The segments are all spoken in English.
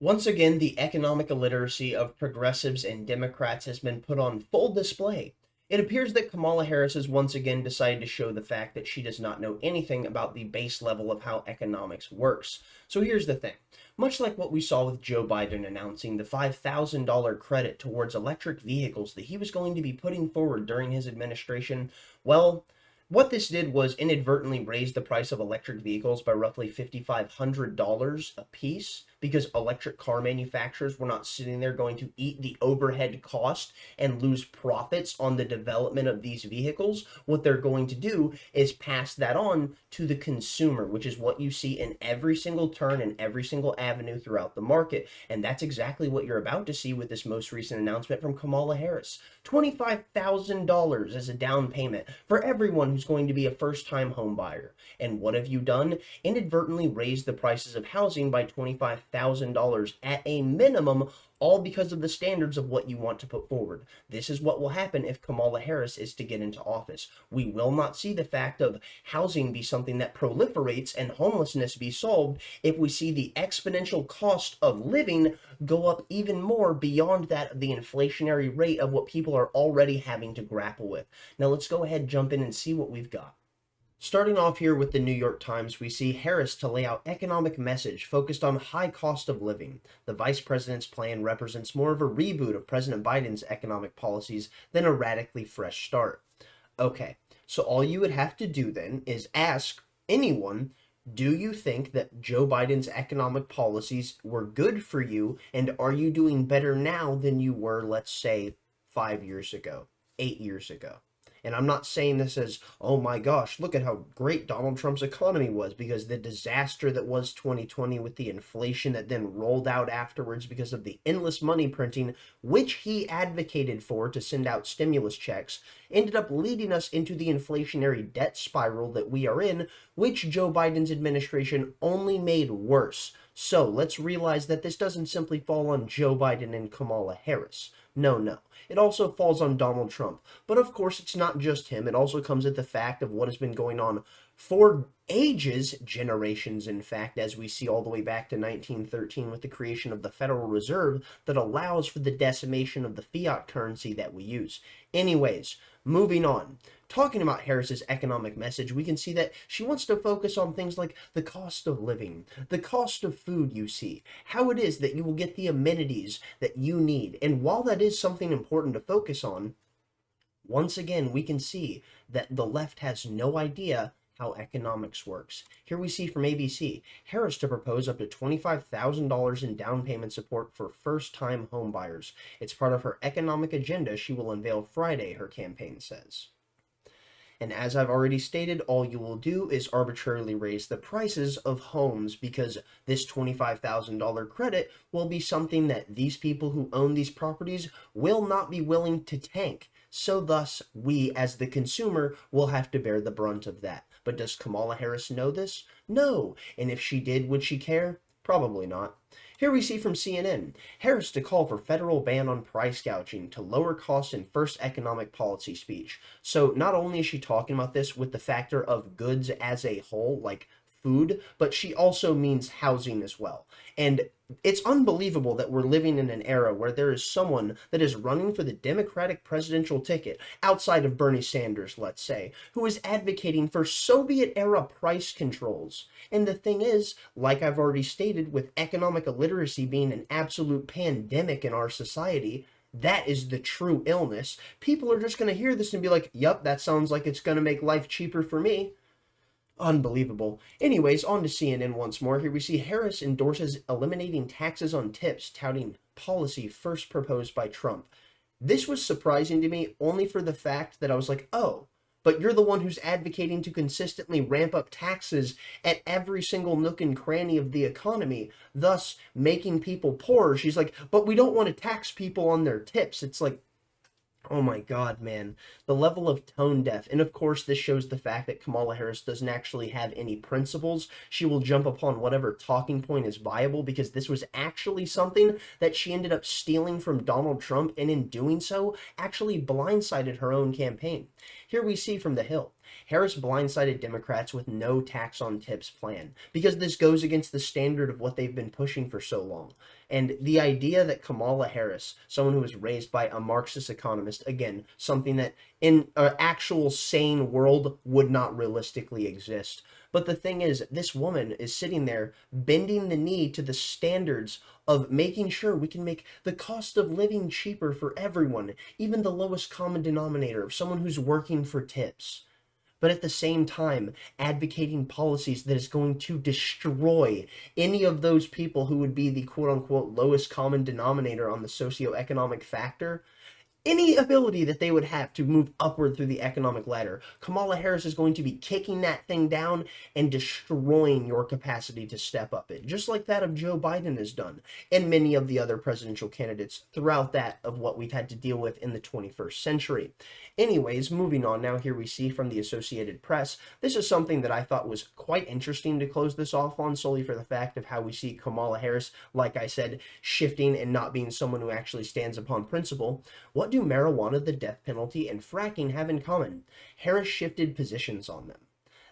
Once again, the economic illiteracy of progressives and Democrats has been put on full display. It appears that Kamala Harris has once again decided to show the fact that she does not know anything about the base level of how economics works. So here's the thing. Much like what we saw with Joe Biden announcing the $5,000 credit towards electric vehicles that he was going to be putting forward during his administration, well, what this did was inadvertently raise the price of electric vehicles by roughly $5,500 a piece because electric car manufacturers were not sitting there going to eat the overhead cost and lose profits on the development of these vehicles. What they're going to do is pass that on to the consumer, which is what you see in every single turn and every single avenue throughout the market. And that's exactly what you're about to see with this most recent announcement from Kamala Harris. $25,000 as a down payment for everyone who's going to be a first-time home buyer. And what have you done? Inadvertently raised the prices of housing by $25,000 at a minimum, all because of the standards of what you want to put forward. This is what will happen if Kamala Harris is to get into office. We will not see the fact of housing be something that proliferates and homelessness be solved if we see the exponential cost of living go up even more beyond that of the inflationary rate of what people are already having to grapple with. Now let's go ahead, jump in and see what we've got. Starting off here with the New York Times, we see Harris to lay out economic message focused on high cost of living. The vice president's plan represents more of a reboot of President Biden's economic policies than a radically fresh start. Okay, so all you would have to do then is ask anyone, do you think that Joe Biden's economic policies were good for you, and are you doing better now than you were, let's say, 5 years ago, 8 years ago? And I'm not saying this as, oh my gosh, look at how great Donald Trump's economy was, because the disaster that was 2020 with the inflation that then rolled out afterwards because of the endless money printing, which he advocated for to send out stimulus checks, ended up leading us into the inflationary debt spiral that we are in, which Joe Biden's administration only made worse. So let's realize that this doesn't simply fall on Joe Biden and Kamala Harris. No. It also falls on Donald Trump. But of course, it's not just him. It also comes at the fact of what has been going on for ages, generations, in fact, as we see all the way back to 1913 with the creation of the Federal Reserve that allows for the decimation of the fiat currency that we use. Anyways, moving on. Talking about Harris's economic message, we can see that she wants to focus on things like the cost of living, the cost of food you see, how it is that you will get the amenities that you need. And while that is something important to focus on, once again, we can see that the left has no idea how economics works. Here we see from ABC, Harris to propose up to $25,000 in down payment support for first-time homebuyers. It's part of her economic agenda she will unveil Friday, her campaign says. And as I've already stated, all you will do is arbitrarily raise the prices of homes because this $25,000 credit will be something that these people who own these properties will not be willing to tank. So thus, we as the consumer will have to bear the brunt of that. But does Kamala Harris know this? No. And if she did, would she care? Probably not. Here we see from CNN, Harris to call for federal ban on price gouging to lower costs in first economic policy speech. So not only is she talking about this with the factor of goods as a whole, like food, but she also means housing as well. And it's unbelievable that we're living in an era where there is someone that is running for the Democratic presidential ticket, outside of Bernie Sanders, let's say, who is advocating for Soviet-era price controls. And the thing is, like I've already stated, with economic illiteracy being an absolute pandemic in our society, that is the true illness. People are just going to hear this and be like, yup, that sounds like it's going to make life cheaper for me. Unbelievable. Anyways, on to CNN once more. Here we see Harris endorses eliminating taxes on tips, touting policy first proposed by Trump. This was surprising to me only for the fact that I was like, oh, but you're the one who's advocating to consistently ramp up taxes at every single nook and cranny of the economy, thus making people poorer. She's like, but we don't want to tax people on their tips. It's like, oh my God, man. The level of tone deaf. And of course, this shows the fact that Kamala Harris doesn't actually have any principles. She will jump upon whatever talking point is viable because this was actually something that she ended up stealing from Donald Trump, and in doing so, actually blindsided her own campaign. Here we see from The Hill, Harris blindsided Democrats with no tax on tips plan because this goes against the standard of what they've been pushing for so long. And the idea that Kamala Harris, someone who was raised by a Marxist economist, again, something that in an actual sane world would not realistically exist. But the thing is, this woman is sitting there bending the knee to the standards of making sure we can make the cost of living cheaper for everyone, even the lowest common denominator of someone who's working for tips. But at the same time, advocating policies that is going to destroy any of those people who would be the quote-unquote lowest common denominator on the socioeconomic factor, any ability that they would have to move upward through the economic ladder. Kamala Harris is going to be kicking that thing down and destroying your capacity to step up it, just like that of Joe Biden has done, and many of the other presidential candidates throughout that of what we've had to deal with in the 21st century. Anyways, moving on now, here we see from the Associated Press, this is something that I thought was quite interesting to close this off on, solely for the fact of how we see Kamala Harris, like I said, shifting and not being someone who actually stands upon principle. What do marijuana, the death penalty, and fracking have in common? Harris shifted positions on them.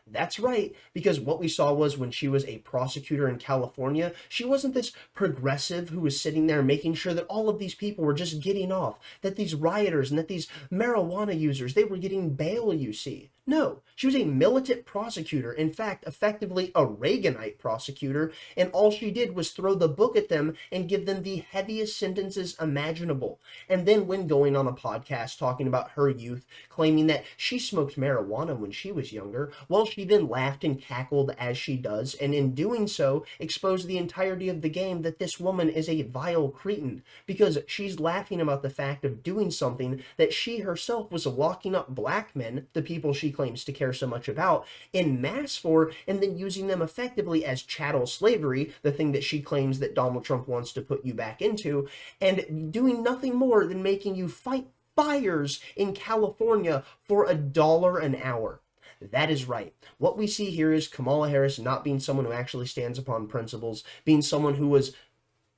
That's right, because what we saw was when she was a prosecutor in California, she wasn't this progressive who was sitting there making sure that all of these people were just getting off, that these rioters and that these marijuana users, they were getting bail, you see. No, she was a militant prosecutor, in fact, effectively a Reaganite prosecutor, and all she did was throw the book at them and give them the heaviest sentences imaginable. And then when going on a podcast talking about her youth, claiming that she smoked marijuana when she was younger, well, she then laughed and cackled as she does, and in doing so, exposed the entirety of the game that this woman is a vile cretin, because she's laughing about the fact of doing something that she herself was locking up black men, the people she claims to care so much about, in mass for, and then using them effectively as chattel slavery, the thing that she claims that Donald Trump wants to put you back into, and doing nothing more than making you fight fires in California for $1 an hour. That is right. What we see here is Kamala Harris not being someone who actually stands upon principles, being someone who was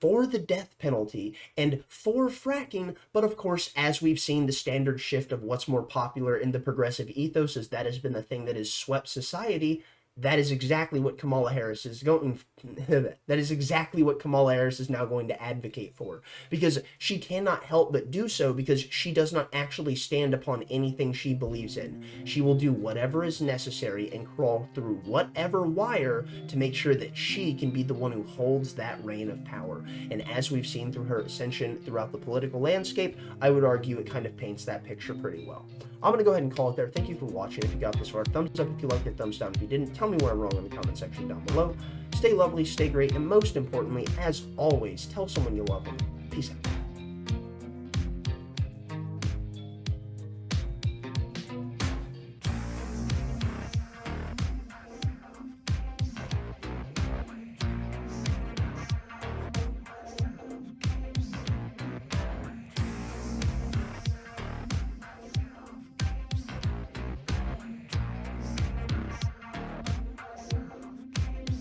for the death penalty and for fracking, but of course, as we've seen, the standard shift of what's more popular in the progressive ethos, as that has been the thing that has swept society. That is exactly what Kamala Harris is going. That is exactly what Kamala Harris is now going to advocate for, because she cannot help but do so, because she does not actually stand upon anything she believes in. She will do whatever is necessary and crawl through whatever wire to make sure that she can be the one who holds that reign of power. And as we've seen through her ascension throughout the political landscape, I would argue it kind of paints that picture pretty well. I'm going to go ahead and call it there. Thank you for watching. If you got this far, thumbs up if you liked it, thumbs down if you didn't. Tell me where I'm wrong in the comment section down below. Stay lovely, stay great, and most importantly, as always, tell someone you love them. Peace out.